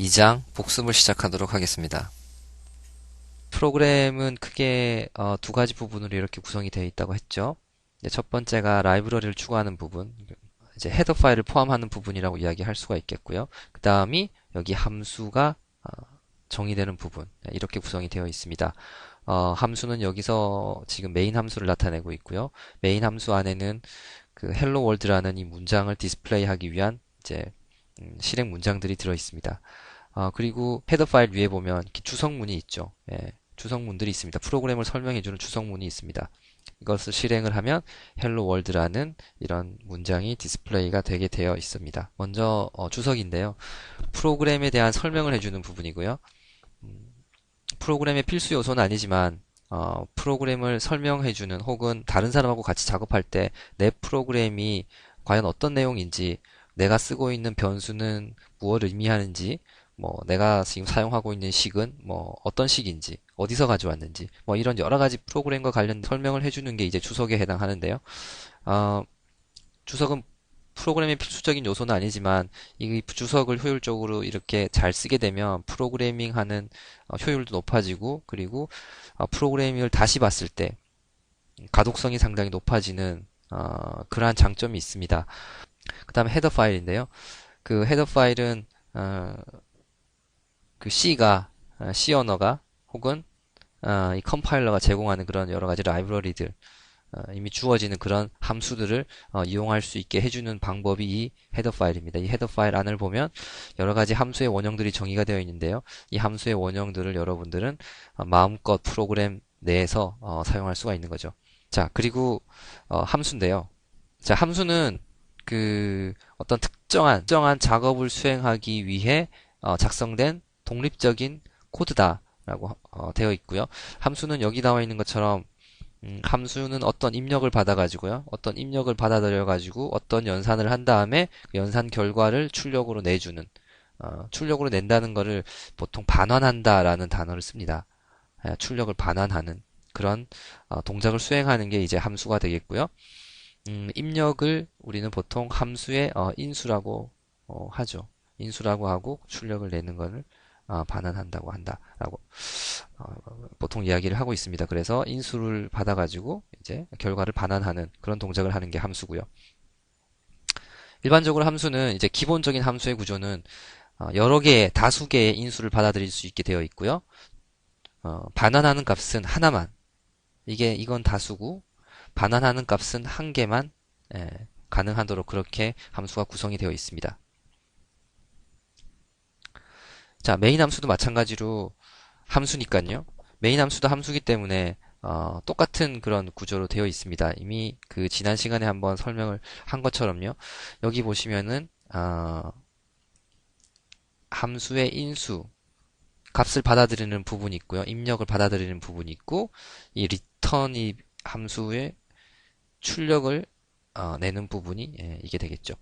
2장 복습을 시작하도록 하겠습니다. 프로그램은 크게 두 가지 부분으로 이렇게 구성이 되어 있다고 했죠. 이제 첫 번째가 라이브러리를 추구하는 부분, 이제 헤더 파일을 포함하는 부분이라고 이야기할 수가 있겠고요. 그 다음이 여기 함수가 정의되는 부분, 이렇게 구성이 되어 있습니다. 함수는 여기서 지금 메인 함수를 나타내고 있고요. 메인 함수 안에는 그 헬로 월드라는 이 문장을 디스플레이하기 위한 이제 실행 문장들이 들어 있습니다. 그리고 헤더 파일 위에 보면 이렇게 주성문이 있죠. 예, 주성문들이 있습니다. 프로그램을 설명해주는 주성문이 있습니다. 이것을 실행을 하면 헬로 월드라는 이런 문장이 디스플레이가 되게 되어 있습니다. 먼저 주석인데요. 프로그램에 대한 설명을 해주는 부분이고요. 프로그램의 필수 요소는 아니지만 프로그램을 설명해주는 혹은 다른 사람하고 같이 작업할 때 내 프로그램이 과연 어떤 내용인지, 내가 쓰고 있는 변수는 무엇을 의미하는지, 뭐 내가 지금 사용하고 있는 식은 뭐 어떤 식인지, 어디서 가져왔는지, 뭐 이런 여러 가지 프로그램과 관련 설명을 해주는 게 이제 주석에 해당하는데요. 어, 주석은 프로그램의 필수적인 요소는 아니지만 이 주석을 효율적으로 이렇게 잘 쓰게 되면 프로그래밍 하는 효율도 높아지고, 그리고 프로그래밍을 다시 봤을 때 가독성이 상당히 높아지는 그러한 장점이 있습니다. 그 다음에 헤더 파일인데요. 그 헤더 파일은 그 C 언어가 혹은 이 컴파일러가 제공하는 그런 여러 가지 라이브러리들, 이미 주어지는 그런 함수들을 이용할 수 있게 해주는 방법이 이 헤더 파일입니다. 이 헤더 파일 안을 보면 여러 가지 함수의 원형들이 정의가 되어 있는데요. 이 함수의 원형들을 여러분들은 마음껏 프로그램 내에서 사용할 수가 있는 거죠. 자, 그리고 함수인데요. 자, 함수는 그 어떤 특정한 작업을 수행하기 위해 작성된 독립적인 코드다라고 되어 있고요. 함수는 여기 나와 있는 것처럼 함수는 어떤 입력을 받아가지고요. 어떤 입력을 받아들여가지고 어떤 연산을 한 다음에 그 연산 결과를 출력으로 내주는, 출력으로 낸다는 거를 보통 반환한다라는 단어를 씁니다. 출력을 반환하는 그런 동작을 수행하는 게 이제 함수가 되겠고요. 입력을 우리는 보통 함수의 인수라고 하죠. 인수라고 하고 출력을 내는 것을 반환한다고 한다라고 보통 이야기를 하고 있습니다. 그래서 인수를 받아가지고 이제 결과를 반환하는 그런 동작을 하는 게 함수고요. 일반적으로 함수는 이제 기본적인 함수의 구조는 여러 개의 다수 개의 인수를 받아들일 수 있게 되어 있고요. 반환하는 값은 하나만. 이건 다수고 반환하는 값은 한 개만 가능하도록 그렇게 함수가 구성이 되어 있습니다. 자, 메인 함수도 마찬가지로 함수니까요. 메인 함수도 함수기 때문에 똑같은 그런 구조로 되어 있습니다. 이미 그 지난 시간에 한번 설명을 한 것처럼요. 여기 보시면은 함수의 인수, 값을 받아들이는 부분이 있고요. 입력을 받아들이는 부분이 있고, 이 리턴이 함수의 출력을 내는 부분이 이게 되겠죠.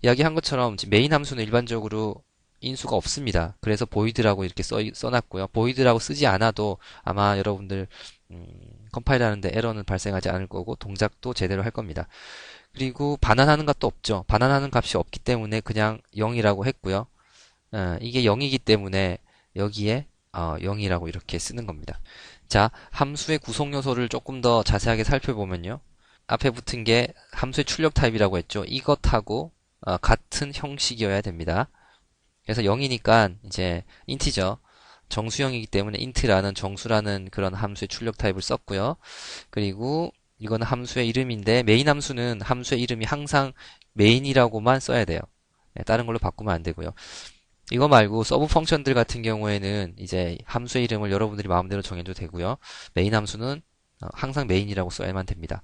이야기한 것처럼 메인 함수는 일반적으로 인수가 없습니다. 그래서 보이드라고 이렇게 써놨고요. 보이드라고 쓰지 않아도 아마 여러분들 컴파일 하는데 에러는 발생하지 않을 거고 동작도 제대로 할 겁니다. 그리고 반환하는 값도 없죠. 반환하는 값이 없기 때문에 그냥 0이라고 했고요. 이게 0이기 때문에 여기에 0이라고 이렇게 쓰는 겁니다. 자, 함수의 구성 요소를 조금 더 자세하게 살펴보면요. 앞에 붙은 게 함수의 출력 타입이라고 했죠. 이것하고 같은 형식이어야 됩니다. 그래서 0이니까 이제 인티저 정수형이기 때문에 int라는 정수라는 그런 함수의 출력 타입을 썼고요. 그리고 이거는 함수의 이름인데 메인 함수는 함수의 이름이 항상 메인이라고만 써야 돼요. 다른 걸로 바꾸면 안 되고요. 이거 말고 서브 펑션들 같은 경우에는 이제 함수의 이름을 여러분들이 마음대로 정해도 되고요. 메인 함수는 항상 메인이라고 써야만 됩니다.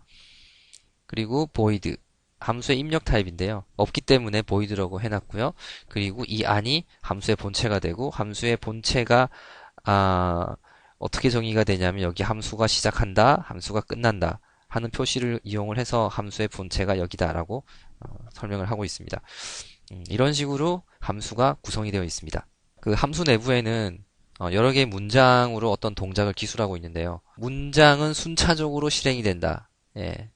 그리고 void 함수의 입력 타입인데요. 없기 때문에 void라고 해놨고요. 그리고 이 안이 함수의 본체가 되고 함수의 본체가 어떻게 정의가 되냐면 여기 함수가 시작한다, 함수가 끝난다 하는 표시를 이용을 해서 함수의 본체가 여기다라고 설명을 하고 있습니다. 이런 식으로 함수가 구성이 되어 있습니다. 그 함수 내부에는 여러 개의 문장으로 어떤 동작을 기술하고 있는데요. 문장은 순차적으로 실행이 된다. 예.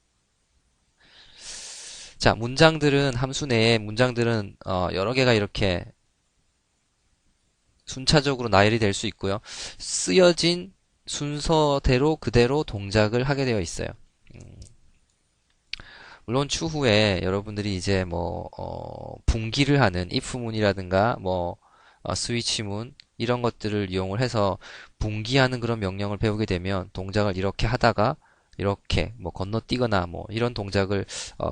자, 문장들은 함수 내에 문장들은 여러 개가 이렇게 순차적으로 나열이 될 수 있고요. 쓰여진 순서대로 그대로 동작을 하게 되어 있어요. 물론 추후에 여러분들이 이제 분기를 하는 if문이라든가 스위치문 이런 것들을 이용을 해서 분기하는 그런 명령을 배우게 되면 동작을 이렇게 하다가 이렇게 건너뛰거나 이런 동작을 어,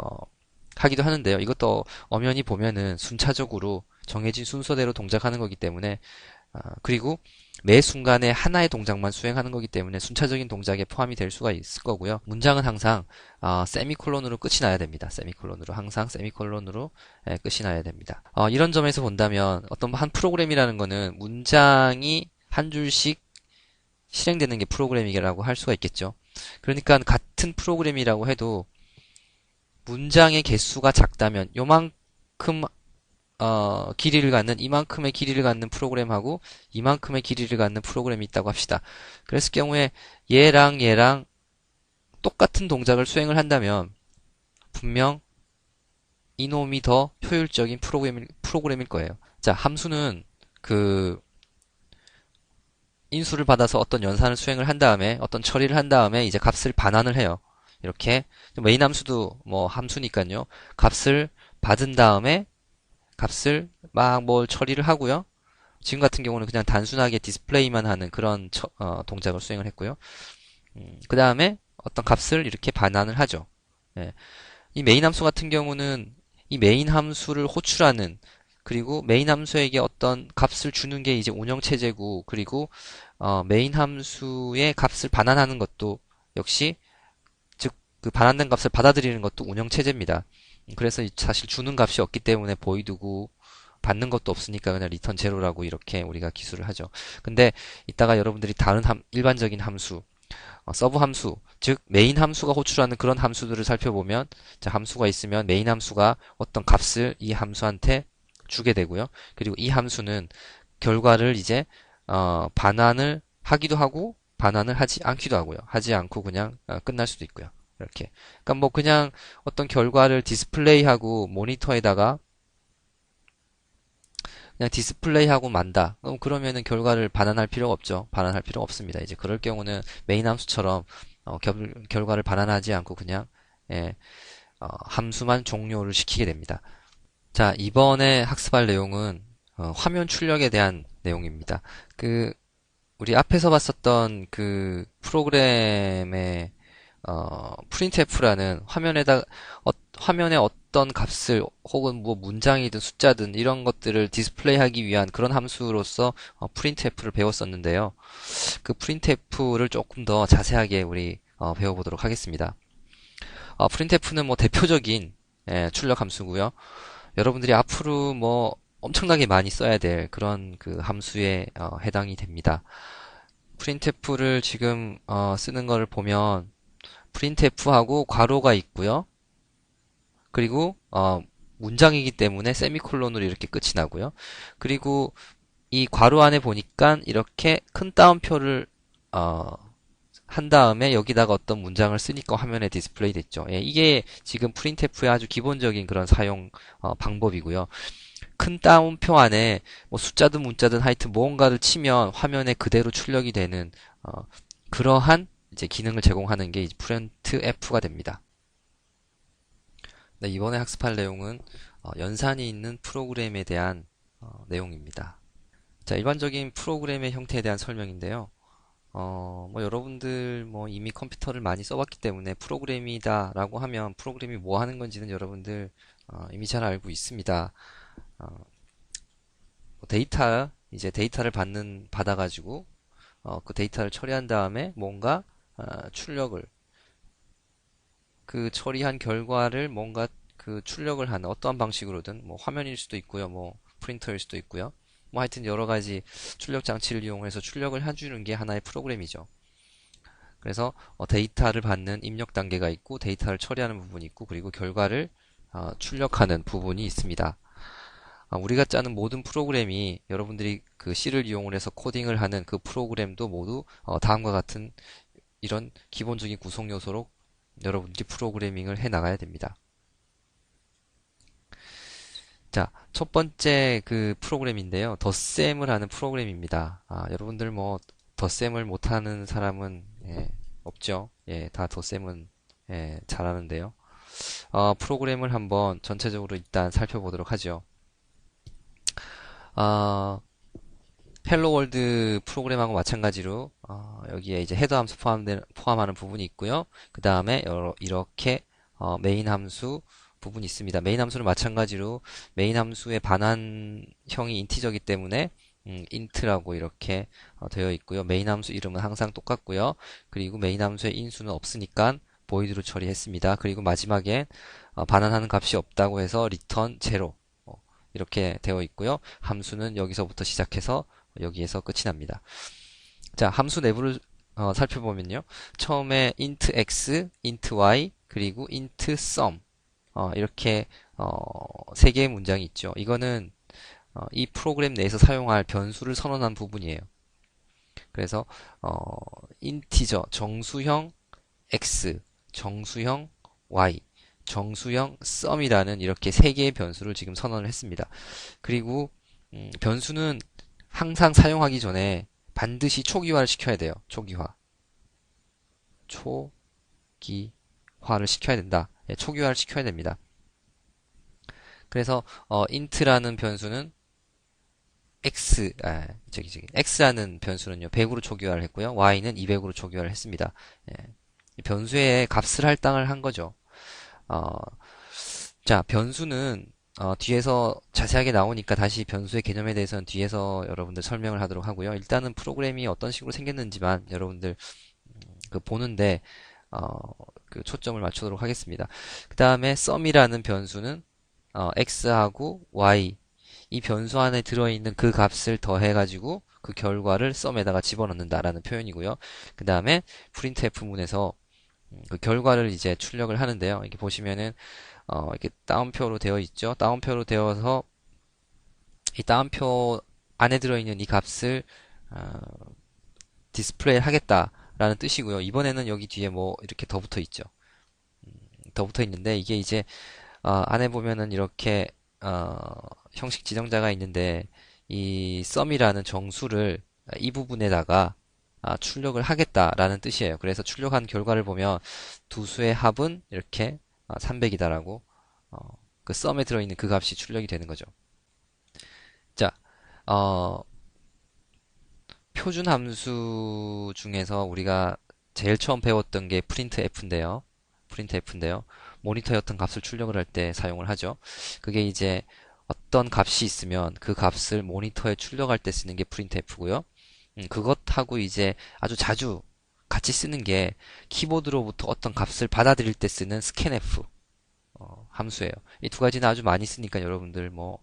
하기도 하는데요. 이것도 엄연히 보면은 순차적으로 정해진 순서대로 동작하는 거기 때문에 그리고 매 순간에 하나의 동작만 수행하는 거기 때문에 순차적인 동작에 포함이 될 수가 있을 거고요. 문장은 항상 세미콜론으로 끝이 나야 됩니다. 세미콜론으로 항상 세미콜론으로 끝이 나야 됩니다. 이런 점에서 본다면 어떤 한 프로그램이라는 거는 문장이 한 줄씩 실행되는 게 프로그램이라고 할 수가 있겠죠. 그러니까 같은 프로그램이라고 해도 문장의 개수가 작다면 요만큼 길이를 갖는 이만큼의 길이를 갖는 프로그램하고 이만큼의 길이를 갖는 프로그램이 있다고 합시다. 그랬을 경우에 얘랑 똑같은 동작을 수행을 한다면 분명 이놈이 더 효율적인 프로그램일 거예요. 자, 함수는 그 인수를 받아서 어떤 연산을 수행을 한 다음에 어떤 처리를 한 다음에 이제 값을 반환을 해요. 이렇게 메인 함수도 함수니까요. 값을 받은 다음에 값을 막 처리를 하고요. 지금 같은 경우는 그냥 단순하게 디스플레이만 하는 그런 동작을 수행을 했고요. 그 다음에 어떤 값을 이렇게 반환을 하죠. 예. 이 메인 함수 같은 경우는 이 메인 함수를 호출하는 그리고 메인 함수에게 어떤 값을 주는 게 이제 운영체제고 그리고 메인 함수의 값을 반환하는 것도 역시 즉 그 반환된 값을 받아들이는 것도 운영체제입니다. 그래서 사실 주는 값이 없기 때문에 보이드고 받는 것도 없으니까 그냥 리턴 제로라고 이렇게 우리가 기술을 하죠. 근데 이따가 여러분들이 다른 일반적인 함수, 서브 함수, 즉 메인 함수가 호출하는 그런 함수들을 살펴보면 자, 함수가 있으면 메인 함수가 어떤 값을 이 함수한테 주게 되고요. 그리고 이 함수는 결과를 이제 반환을 하기도 하고 반환을 하지 않기도 하고요. 하지 않고 그냥 끝날 수도 있고요. 이렇게. 그러니까 그냥 어떤 결과를 디스플레이하고 모니터에다가 그냥 디스플레이하고 만다. 그러면은 결과를 반환할 필요가 없죠. 반환할 필요가 없습니다. 이제 그럴 경우는 메인 함수처럼 결과를 반환하지 않고 그냥 예, 함수만 종료를 시키게 됩니다. 자, 이번에 학습할 내용은 화면 출력에 대한 내용입니다. 우리 앞에서 봤었던 그 프로그램의 printf라는 화면에 어떤 값을 혹은 문장이든 숫자든 이런 것들을 디스플레이하기 위한 그런 함수로서 printf를 배웠었는데요. 그 printf를 조금 더 자세하게 우리 배워보도록 하겠습니다. printf는 대표적인 출력 함수고요. 여러분들이 앞으로 엄청나게 많이 써야 될 그런 그 함수에 해당이 됩니다. printf를 지금 쓰는 거를 보면 printf하고 괄호가 있고요. 그리고 문장이기 때문에 세미콜론으로 이렇게 끝이 나고요. 그리고 이 괄호 안에 보니까 이렇게 큰 따옴표를 한 다음에 여기다가 어떤 문장을 쓰니까 화면에 디스플레이 됐죠. 예, 이게 지금 printf의 아주 기본적인 그런 사용 방법이고요. 큰 따옴표 안에 숫자든 문자든 하여튼 무언가를 치면 화면에 그대로 출력이 되는 그러한 이제 기능을 제공하는 게 printf가 됩니다. 네, 이번에 학습할 내용은 연산이 있는 프로그램에 대한 내용입니다. 자, 일반적인 프로그램의 형태에 대한 설명인데요. 여러분들 이미 컴퓨터를 많이 써봤기 때문에 프로그램이다 라고 하면 프로그램이 뭐 하는 건지는 여러분들 이미 잘 알고 있습니다. 이제 데이터를 받아가지고 그 데이터를 처리한 다음에 뭔가 출력을 그 처리한 결과를 뭔가 그 출력을 하는 어떠한 방식으로든 화면일 수도 있고요, 프린터일 수도 있고요. 하여튼 여러 가지 출력 장치를 이용해서 출력을 해주는 게 하나의 프로그램이죠. 그래서 데이터를 받는 입력 단계가 있고 데이터를 처리하는 부분이 있고 그리고 결과를 출력하는 부분이 있습니다. 우리가 짜는 모든 프로그램이 여러분들이 그 C를 이용을 해서 코딩을 하는 그 프로그램도 모두 다음과 같은 이런 기본적인 구성 요소로 여러분들이 프로그래밍을 해 나가야 됩니다. 자, 첫 번째 그 프로그램인데요. 덧셈을 하는 프로그램입니다. 여러분들 뭐 덧셈을 못하는 사람은 없죠. 다 덧셈은 잘하는데요. 프로그램을 한번 전체적으로 일단 살펴보도록 하죠. 어, 헬로 월드 프로그램하고 마찬가지로 여기에 이제 헤더 함수 포함하는 부분이 있고요. 그 다음에 이렇게 메인 함수 부분이 있습니다. 메인 함수는 마찬가지로 메인 함수의 반환형이 인티저이기 때문에 int라고 이렇게 되어 있고요. 메인 함수 이름은 항상 똑같고요. 그리고 메인 함수의 인수는 없으니까 보이드로 처리했습니다. 그리고 마지막에 반환하는 값이 없다고 해서 return 0 이렇게 되어 있고요. 함수는 여기서부터 시작해서 여기에서 끝이 납니다. 자, 함수 내부를 살펴보면요. 처음에 int x, int y, 그리고 int sum 이렇게 세 개의 문장이 있죠. 이거는 이 프로그램 내에서 사용할 변수를 선언한 부분이에요. 그래서 인티저, 정수형 x, 정수형 y, 정수형 sum이라는 이렇게 세 개의 변수를 지금 선언을 했습니다. 그리고 변수는 항상 사용하기 전에 반드시 초기화를 시켜야 돼요. 초기화. 초기화를 시켜야 된다. 초기화를 시켜야 됩니다. 그래서 int라는 변수는 x라는 변수는요 100으로 초기화를 했고요. y는 200으로 초기화를 했습니다. 변수에 값을 할당을 한 거죠. 어, 자, 변수는 뒤에서 자세하게 나오니까 다시 변수의 개념에 대해서는 뒤에서 여러분들 설명을 하도록 하고요. 일단은 프로그램이 어떤 식으로 생겼는지만 여러분들 그 보는데 그 초점을 맞추도록 하겠습니다. 그 다음에 sum이라는 변수는 x하고 y 이 변수 안에 들어있는 그 값을 더해가지고 그 결과를 sum에다가 집어넣는다라는 표현이고요. 그 다음에 printf문에서 그 결과를 이제 출력을 하는데요. 이렇게 보시면은 이렇게 따옴표로 되어 있죠. 따옴표로 되어서 이 따옴표 안에 들어있는 이 값을 디스플레이 하겠다라는 뜻이고요. 이번에는 여기 뒤에 뭐 이렇게 더 붙어 있죠. 더 붙어 있는데 이게 이제 안에 보면은 이렇게 형식 지정자가 있는데 이 sum이라는 정수를 이 부분에다가 출력을 하겠다라는 뜻이에요. 그래서 출력한 결과를 보면 두 수의 합은 이렇게 300이다라고 그 썸에 들어있는 그 값이 출력이 되는 거죠. 자, 표준 함수 중에서 우리가 제일 처음 배웠던 게 printf인데요. 모니터였던 값을 출력을 할 때 사용을 하죠. 그게 이제 어떤 값이 있으면 그 값을 모니터에 출력할 때 쓰는 게 printf고요. 그것하고 이제 아주 자주 같이 쓰는 게 키보드로부터 어떤 값을 받아들일 때 쓰는 scanf 함수예요. 이 두 가지는 아주 많이 쓰니까 여러분들 뭐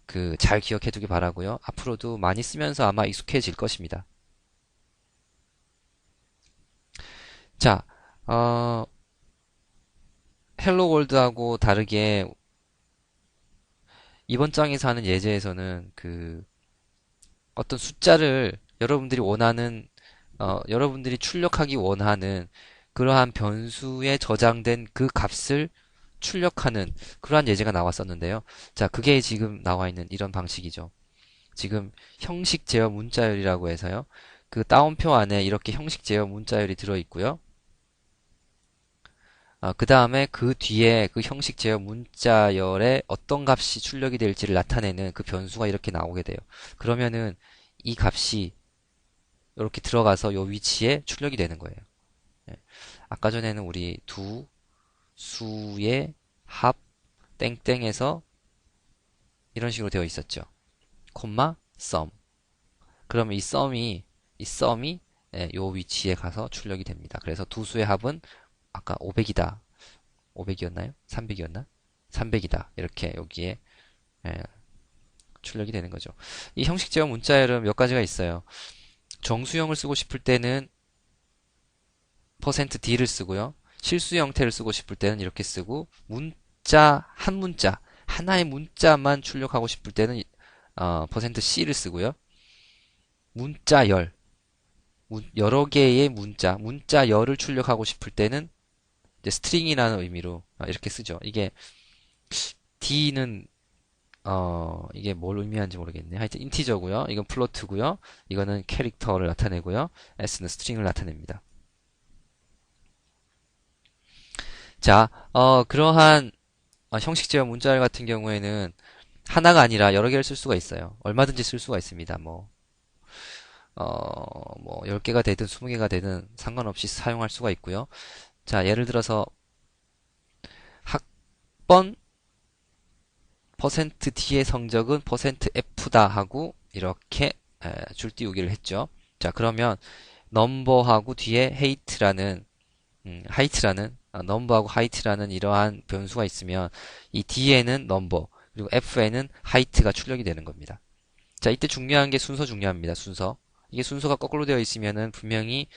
그 잘 기억해 두기 바라고요. 앞으로도 많이 쓰면서 아마 익숙해질 것입니다. 자, 헬로 월드하고 다르게 이번 장에서 하는 예제에서는 그 어떤 숫자를 여러분들이 출력하기 원하는 그러한 변수에 저장된 그 값을 출력하는 그러한 예제가 나왔었는데요. 자, 그게 지금 나와 있는 이런 방식이죠. 지금 형식 제어 문자열이라고 해서요. 그 따옴표 안에 이렇게 형식 제어 문자열이 들어 있고요. 그 다음에 그 뒤에 그 형식 제어 문자열에 어떤 값이 출력이 될지를 나타내는 그 변수가 이렇게 나오게 돼요. 그러면은 이 값이 이렇게 들어가서 요 위치에 출력이 되는 거예요. 예. 아까 전에는 우리 두 수의 합 땡땡에서 이런 식으로 되어 있었죠. 콤마 sum. 그러면 이 썸이 요 위치에 가서 출력이 됩니다. 그래서 두 수의 합은 아까 500이다. 500이었나요? 300이었나? 300이다. 이렇게 여기에 예, 출력이 되는 거죠. 이 형식 제어 문자열은 몇 가지가 있어요. 정수형을 쓰고 싶을 때는 %d를 쓰고요. 실수 형태를 쓰고 싶을 때는 이렇게 쓰고 한 문자 하나의 문자만 출력하고 싶을 때는 %c를 쓰고요. 문자열 여러 개의 문자열을 출력하고 싶을 때는 이제 스트링이라는 의미로 이렇게 쓰죠. 이게 d는 이게 뭘 의미하는지 모르겠네. 하여튼 인티저고요. 이건 플로트고요. 이거는 캐릭터를 나타내고요. s는 스트링을 나타냅니다. 자, 그러한 형식 제어 문자열 같은 경우에는 하나가 아니라 여러 개를 쓸 수가 있어요. 얼마든지 쓸 수가 있습니다. 뭐 10개가 되든 20개가 되든 상관없이 사용할 수가 있고요. 자, 예를 들어서 학번 %D의 성적은 %F다 하고 이렇게 줄띄우기를 했죠. 자, 그러면 넘버하고 뒤에 하이트라는 넘버하고 하이트라는 이러한 변수가 있으면 이 D에는 넘버 그리고 F에는 하이트가 출력이 되는 겁니다. 자, 이때 중요한 게 순서 중요합니다. 순서. 이게 순서가 거꾸로 되어 있으면은 분명히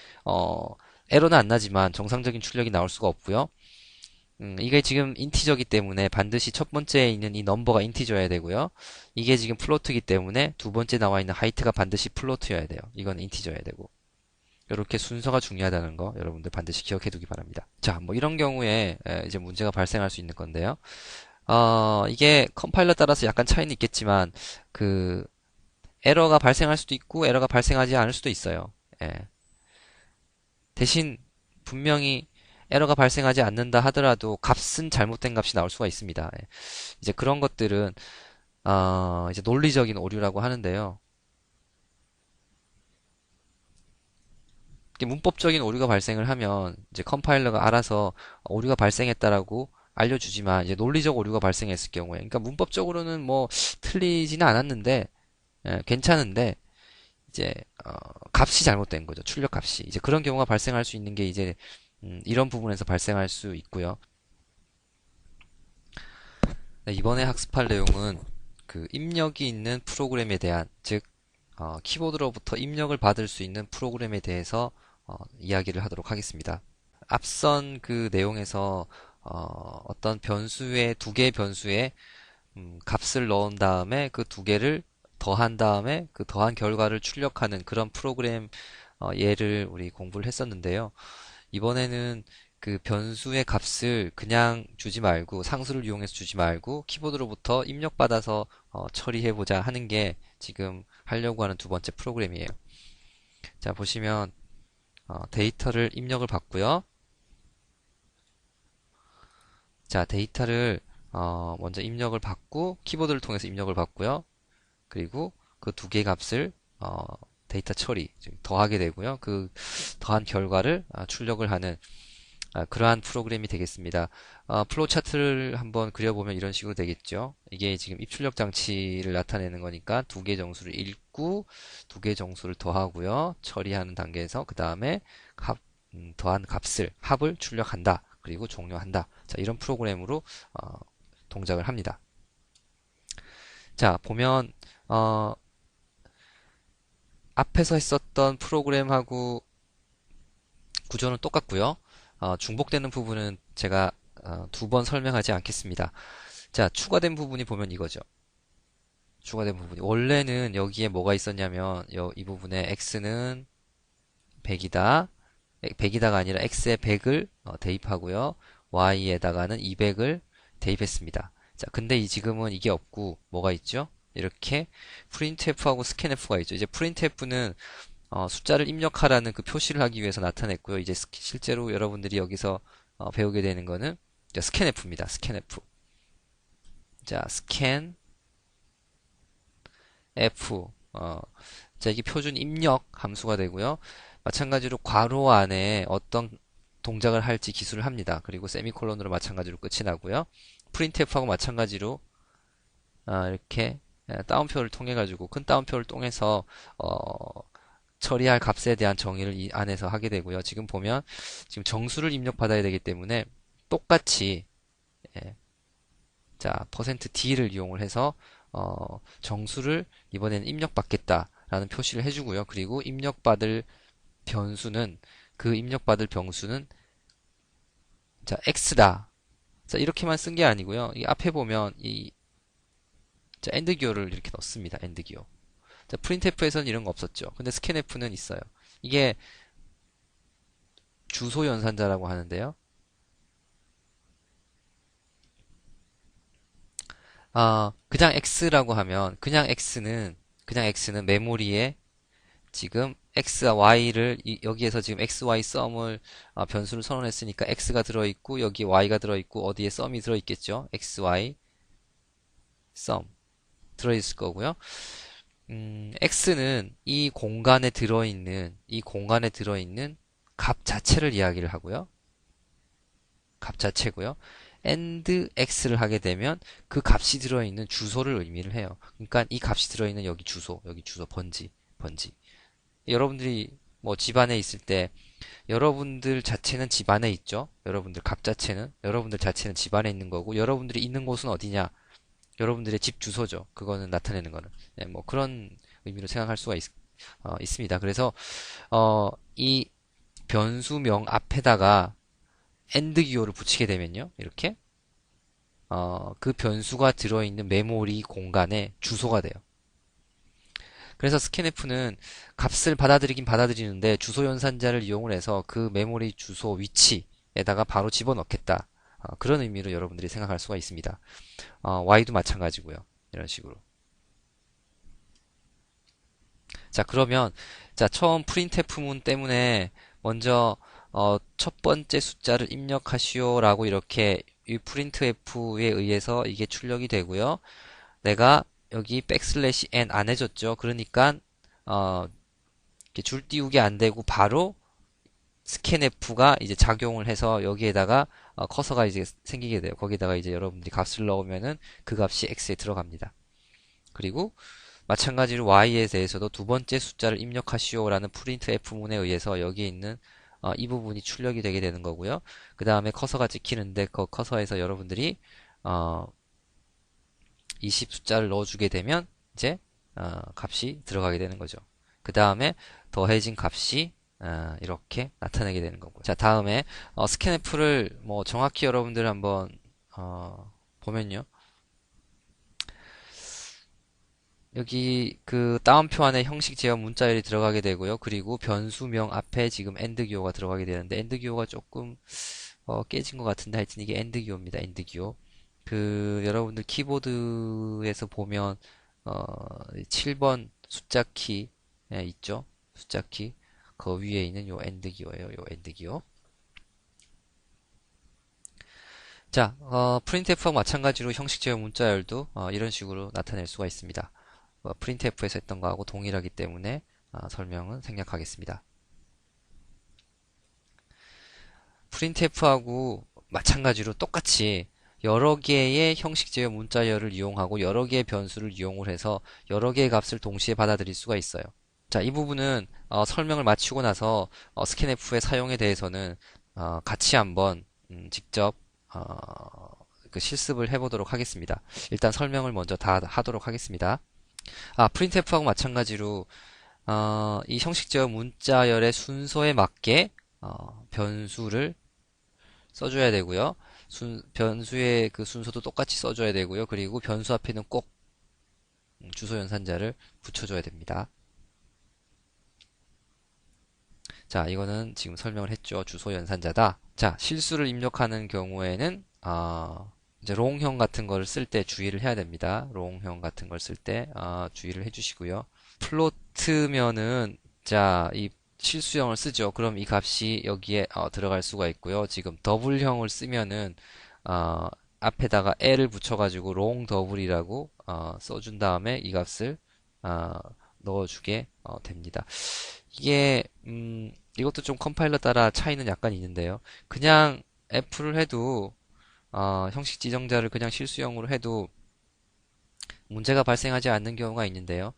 에러는 안 나지만 정상적인 출력이 나올 수가 없고요. 이게 지금 인티저기 때문에 반드시 첫 번째에 있는 이 넘버가 인티저여야 되고요. 이게 지금 플로트이기 때문에 두 번째 나와 있는 하이트가 반드시 플로트여야 돼요. 이건 인티저여야 되고. 이렇게 순서가 중요하다는 거 여러분들 반드시 기억해 두기 바랍니다. 자, 뭐 이런 경우에 이제 문제가 발생할 수 있는 건데요. 이게 컴파일러 따라서 약간 차이는 있겠지만 그 에러가 발생할 수도 있고 에러가 발생하지 않을 수도 있어요. 예. 대신 분명히 에러가 발생하지 않는다 하더라도 값은 잘못된 값이 나올 수가 있습니다. 예. 이제 그런 것들은 이제 논리적인 오류라고 하는데요. 이게 문법적인 오류가 발생을 하면 이제 컴파일러가 알아서 오류가 발생했다라고 알려주지만 이제 논리적 오류가 발생했을 경우에 그러니까 문법적으로는 뭐 틀리지는 않았는데 괜찮은데 이제 값이 잘못된 거죠. 출력 값이. 이제 그런 경우가 발생할 수 있는 게 이제 이런 부분에서 발생할 수 있고요. 네, 이번에 학습할 내용은 그 입력이 있는 프로그램에 대한 즉 키보드로부터 입력을 받을 수 있는 프로그램에 대해서 이야기를 하도록 하겠습니다. 앞선 그 내용에서 어떤 변수의 두 개의 변수에 값을 넣은 다음에 그 두 개를 더한 다음에 그 더한 결과를 출력하는 그런 프로그램 예를 우리 공부를 했었는데요. 이번에는 그 변수의 값을 그냥 주지 말고 상수를 이용해서 주지 말고 키보드로부터 입력받아서 처리해보자 하는 게 지금 하려고 하는 두 번째 프로그램이에요. 자, 보시면 데이터를 입력을 받고요. 자, 데이터를 먼저 입력을 받고 키보드를 통해서 입력을 받고요. 그리고 그 두 개의 값을 데이터 처리, 즉 더하게 되고요. 그 더한 결과를 출력을 하는 그러한 프로그램이 되겠습니다. 플로우 차트를 한번 그려보면 이런 식으로 되겠죠. 이게 지금 입출력 장치를 나타내는 거니까 두 개 정수를 읽고 두 개 정수를 더하고요. 처리하는 단계에서 그 다음에 더한 값을 합을 출력한다. 그리고 종료한다. 자, 이런 프로그램으로 동작을 합니다. 자, 보면 앞에서 했었던 프로그램하고 구조는 똑같고요. 중복되는 부분은 제가 두 번 설명하지 않겠습니다. 자, 추가된 부분이 보면 이거죠. 추가된 부분이 원래는 여기에 뭐가 있었냐면 이 부분에 x는 100이다. 100이다가 아니라 x에 100을 대입하고요. y에다가는 200을 대입했습니다. 자, 근데 지금은 이게 없고 뭐가 있죠? 이렇게 printf하고 scanf가 있죠. 이제 printf는 숫자를 입력하라는 그 표시를 하기 위해서 나타냈고요. 이제 실제로 여러분들이 여기서 배우게 되는 거는 scanf입니다. scanf. 자, scanf. 자, 이게 표준 입력 함수가 되고요. 마찬가지로 괄호 안에 어떤 동작을 할지 기술을 합니다. 그리고 세미콜론으로 마찬가지로 끝이 나고요. printf하고 마찬가지로 이렇게 따옴표를 통해 가지고 큰 따옴표를 통해서 처리할 값에 대한 정의를 이 안에서 하게 되고요. 지금 보면 지금 정수를 입력받아야 되기 때문에 똑같이 자 %d를 이용을 해서 정수를 이번에는 입력받겠다라는 표시를 해주고요. 그리고 입력받을 변수는 그 입력받을 변수는 자 x다. 자 이렇게만 쓴 게 아니고요. 이 앞에 보면 이 자, 엔드 기호를 이렇게 넣습니다. 엔드 기호. 자, printf에서는 이런 거 없었죠. 근데 scanf는 있어요. 이게 주소 연산자라고 하는데요. 그냥 x라고 하면 그냥 x는 메모리에 지금 x와 y를 여기에서 지금 x, y 썸을 변수를 선언했으니까 x가 들어있고 여기에 y가 들어있고 어디에 썸이 들어있겠죠. x, y 썸 들어있을 거고요. x는 이 공간에 들어있는 값 자체를 이야기를 하고요. 값 자체고요. and x를 하게 되면 그 값이 들어있는 주소를 의미를 해요. 그러니까 이 값이 들어있는 여기 주소 번지. 여러분들이 뭐 집안에 있을 때 여러분들 자체는 집안에 있죠. 여러분들 자체는 집안에 있는 거고 여러분들이 있는 곳은 어디냐? 여러분들의 집 주소죠. 그거는 나타내는 거는. 네, 뭐 그런 의미로 생각할 수가 있습니다. 그래서 이 변수명 앞에다가 and 기호를 붙이게 되면요. 이렇게 그 변수가 들어있는 메모리 공간의 주소가 돼요. 그래서 스캔F는 값을 받아들이긴 받아들이는데 주소 연산자를 이용을 해서 그 메모리 주소 위치에다가 바로 집어넣겠다. 그런 의미로 여러분들이 생각할 수가 있습니다. Y도 마찬가지고요. 이런 식으로. 자, 그러면 자, 처음 printf문 때문에 먼저 첫 번째 숫자를 입력하시오라고 이렇게 이 printf에 의해서 이게 출력이 되고요. 내가 여기 백슬래시 n 안 해줬죠. 그러니까 이렇게 줄 띄우기 안 되고 바로 scanf가 이제 작용을 해서 여기에다가 커서가 이제 생기게 돼요. 거기다가 이제 여러분들이 값을 넣으면은 그 값이 x에 들어갑니다. 그리고 마찬가지로 y에 대해서도 두 번째 숫자를 입력하시오라는 printf문에 의해서 여기에 있는 이 부분이 출력이 되게 되는 거고요. 그 다음에 커서가 찍히는데 그 커서에서 여러분들이 20 숫자를 넣어주게 되면 이제 값이 들어가게 되는 거죠. 그 다음에 더해진 값이 이렇게 나타나게 되는 거고. 자, 다음에 스캔F를 뭐 정확히 여러분들 한번 보면요. 여기 그 따옴표 안에 형식 제어 문자열이 들어가게 되고요. 그리고 변수명 앞에 지금 AND 기호가 들어가게 되는데 AND 기호가 조금 깨진 것 같은데 하여튼 이게 AND 기호입니다. AND 기호. 그 여러분들 키보드에서 보면 7번 숫자 키 있죠? 숫자 키. 그 위에 있는 요 AND 기호예요. 요 AND 기호. 자, printf와 마찬가지로 형식 제어 문자열도 이런 식으로 나타낼 수가 있습니다. printf에서 했던 거하고 동일하기 때문에 설명은 생략하겠습니다. printf하고 마찬가지로 똑같이 여러 개의 형식 제어 문자열을 이용하고 여러 개의 변수를 이용을 해서 여러 개의 값을 동시에 받아들일 수가 있어요. 자, 이 부분은 설명을 마치고 나서 scanf의 사용에 대해서는 같이 한번 직접 그 실습을 해보도록 하겠습니다. 일단 설명을 먼저 다 하도록 하겠습니다. printf하고 마찬가지로 이 형식 제어 문자열의 순서에 맞게 변수를 써줘야 되고요. 변수의 그 순서도 똑같이 써줘야 되고요. 그리고 변수 앞에는 꼭 주소 연산자를 붙여줘야 됩니다. 자, 이거는 지금 설명을 했죠. 주소 연산자다. 자, 실수를 입력하는 경우에는 이제 롱형 같은 거를 쓸 때 주의를 해야 됩니다. 롱형 같은 걸 쓸 때 주의를 해주시고요. 플로트면은 자, 이 실수형을 쓰죠. 그럼 이 값이 여기에 들어갈 수가 있고요. 지금 더블형을 쓰면은 앞에다가 l을 붙여가지고 롱 더블이라고 써준 다음에 이 값을 넣어주게 됩니다. 이게 이것도 좀 컴파일러 따라 차이는 약간 있는데요. 그냥 F를 해도 형식 지정자를 그냥 실수형으로 해도 문제가 발생하지 않는 경우가 있는데요.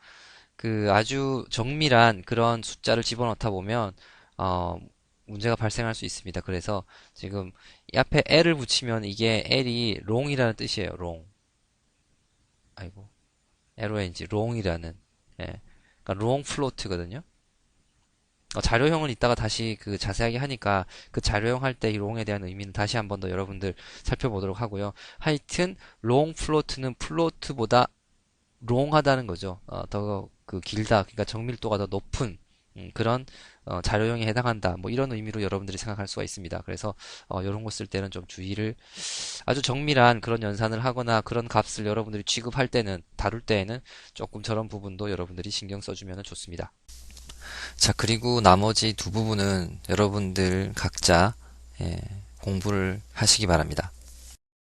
그 아주 정밀한 그런 숫자를 집어넣다 보면 문제가 발생할 수 있습니다. 그래서 지금 이 앞에 L을 붙이면 이게 L이 롱이라는 뜻이에요. 롱. 아이고. LONG 롱이라는 예. 그러니까 롱 플로트거든요. 자료형은 이따가 다시 그 자세하게 하니까 그 자료형 할 때 이 롱에 대한 의미는 다시 한번 더 여러분들 살펴보도록 하고요. 하여튼 롱 플로트는 플로트보다 롱하다는 거죠. 더 그 길다. 그러니까 정밀도가 더 높은 그런 자료형에 해당한다. 뭐 이런 의미로 여러분들이 생각할 수가 있습니다. 그래서 이런 거 쓸 때는 좀 주의를 아주 정밀한 그런 연산을 하거나 그런 값을 여러분들이 취급할 때는 다룰 때에는 조금 저런 부분도 여러분들이 신경 써주면 좋습니다. 자, 그리고 나머지 두 부분은 여러분들 각자 예, 공부를 하시기 바랍니다.